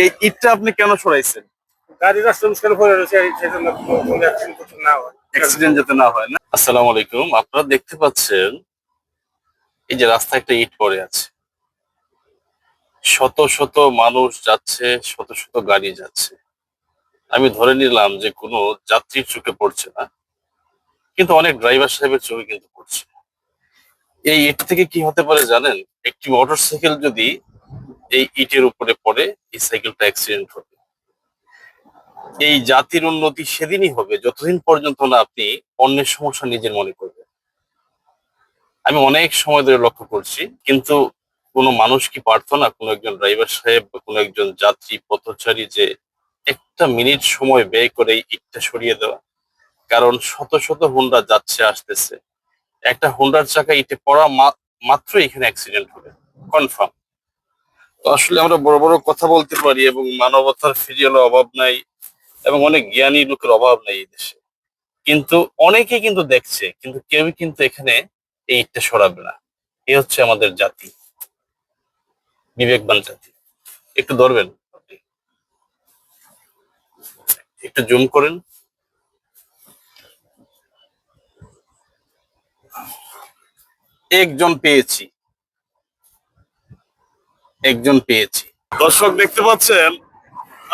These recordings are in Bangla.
এই ইটটা আপনি কেন সরাইছেন? গাড়ি রাস্তা মুশকিল পড়ে রয়েছে সেজন্য কোনো অ্যাক্সিডেন্ট না হয়। অ্যাক্সিডেন্ট যাতে না হয় না। আসসালামু আলাইকুম। আপনারা দেখতে পাচ্ছেন এই যে রাস্তায় একটা ইট পড়ে আছে। শত শত মানুষ যাচ্ছে, শত শত গাড়ি যাচ্ছে। আমি ধরে নিলাম যে কোনো যাত্রীর চোখে পড়ছে না, কিন্তু অনেক ড্রাইভার সাহেবের চোখে কিন্তু পড়ছে। এই ইট থেকে কি হতে পারে জানেন? একটি মোটরসাইকেল যদি এই ইটের উপরে পড়ে, এই সাইকেলটা অ্যাক্সিডেন্ট হবে। এই জাতির উন্নতি সেদিনই হবে যতদিন পর্যন্ত না আপনি অন্যের সমস্যা নিজের মনে করবেন। আমি অনেক সময় ধরে লক্ষ্য করছি, কিন্তু কোনো মানুষ কি পারতো না, কোনো একজন ড্রাইভার সাহেব বা কোনো একজন যাত্রী পথচারী যে একটা মিনিট সময় ব্যয় করে এই ইটটা সরিয়ে দেওয়া? কারণ শত শত হুন্ডা যাচ্ছে আসতেছে, একটা হুন্ডার চাকা ইটে পড়া মাত্র এখানে অ্যাক্সিডেন্ট হবে কনফার্ম। তো আসলে আমরা বড় বড় কথা বলতে পারি এবং মানবতার ফিরিয়ালের অভাব নাই এবং অনেক জ্ঞানী লোকের অভাব নাই এই দেশে, কিন্তু অনেকে কিন্তু দেখছে, কিন্তু কেউই কিন্তু এখানে এই ইটটা সরাবে না। এ হচ্ছে আমাদের জাতি, বিবেকবান জাতি। একটু ধরবেন আপনি, একটু জুম করেন। একজন পেয়েছি, একজন পেয়েছি। দর্শক দেখতে পাচ্ছেন,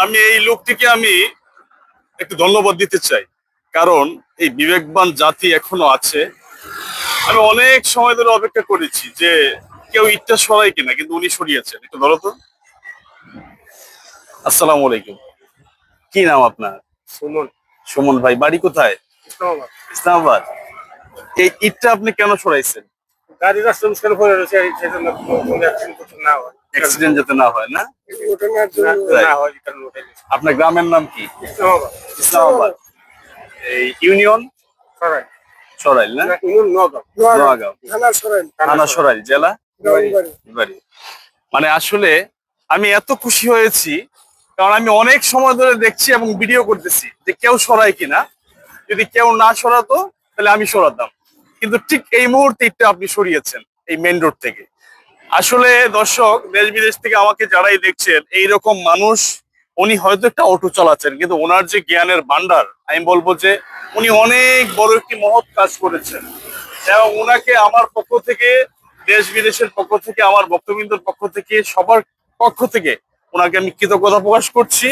আমি এই লোকটিকে আমি একটু ধন্যবাদ দিতে চাই, কারণ এই বিবেকবান জাতি এখনো আছে। আমি অনেক সময় ধরে অপেক্ষা করেছি যে কেউ ইটটা সরাই কিনা, কিন্তু উনি সরিয়েছেন। একটু ধরো তো। আসসালামু আলাইকুম। কি নাম আপনার? সুমন সুমন ভাই, বাড়ি কোথায়? ইসলামাবাদ। ইসলামাবাদ। এই ইটটা আপনি কেন সরাইছেন? গাড়ি রাস্তা মুশকিল পড়ে রয়েছে সেজন্য কোনো অ্যাক্সিডেন্ট না হয়। অ্যাক্সিডেন্ট যাতে না হয় না। ওঠানোর জন্য না হয় এই কারণে ওঠাই নিয়েছি। আপনার গ্রামের নাম কি? ইসলামাবাদ। ইসলামাবাদ। এই ইউনিয়ন সরাই সরাইল না? না, ইউনিয়ন নগাঁও। নোয়াগাঁও। থানা সরাই। থানা সরাইল, জেলা ব্রাহ্মণবাড়ি। বাড়ি। মানে আসলে আমি এত খুশি হয়েছি, কারণ আমি অনেক সময় ধরে দেখছি এবং ভিডিও করতেছি যে কেউ সরায় কিনা। যদি কেউ না সরাতো তাহলে আমি সরাতাম, কিন্তু ঠিক এই মুহূর্তে ইটটা আপনি সরিয়েছেন এই মেইন রোড থেকে। আসলে দর্শক, দেশ বিদেশ থেকে আমাকে যারাই দেখছেন, এইরকম মানুষ, উনি হয়তো একটা অটো চালাচ্ছেন, কিন্তু ওনার যে জ্ঞানের ভান্ডার, আমি বলবো যে উনি অনেক বড় একটি মহৎ কাজ করেছেন। এবং ওনাকে আমার পক্ষ থেকে, দেশ বিদেশের পক্ষ থেকে, আমার ভক্তবৃন্দের পক্ষ থেকে, সবার পক্ষ থেকে ওনাকে আমি কৃতজ্ঞতা প্রকাশ করছি।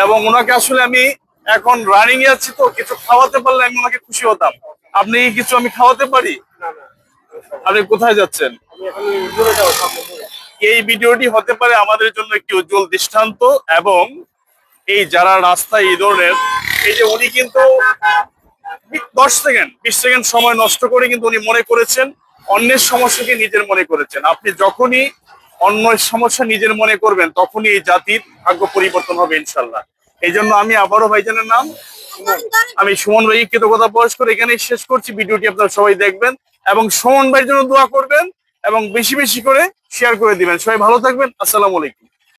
এবং ওনাকে আসলে আমি এখন রানিং এ আছি, তো কিছু খাওয়াতে পারলে আমি ওনাকে খুশি হতাম। আপনি কি কিছু আমি খাওয়াতে পারি? না না, আপনি কোথায় যাচ্ছেন? আমি এখন দূরে যাবো, সামনে দূরে। এই ভিডিওটি হতে পারে আমাদের জন্য একটি উজ্জ্বল দৃষ্টান্ত। এবং এই যারা রাস্তায় এই ধরনের, এই যে উনি কিন্তু 10 সেকেন্ড 20 সেকেন্ড সময় নষ্ট করে কিন্তু উনি মনে করেছেন অন্যের সমস্যাকে নিজের মনে করেছেন। আপনি যখনই অন্যের সমস্যা নিজের মনে করবেন, তখনই এই জাতির ভাগ্য পরিবর্তন হবে ইনশাল্লাহ। এই জন্য আমি আবারও ভাইজানের নাম, আমি সুমন ভাইকে কৃতজ্ঞতা প্রকাশ করে এখানেই শেষ করছি। ভিডিওটি আপনারা সবাই দেখবেন এবং সুমন ভাইয়ের জন্য দোয়া করবেন এবং বেশি বেশি করে শেয়ার করে দিবেন। সবাই ভালো থাকবেন। আসসালামু আলাইকুম।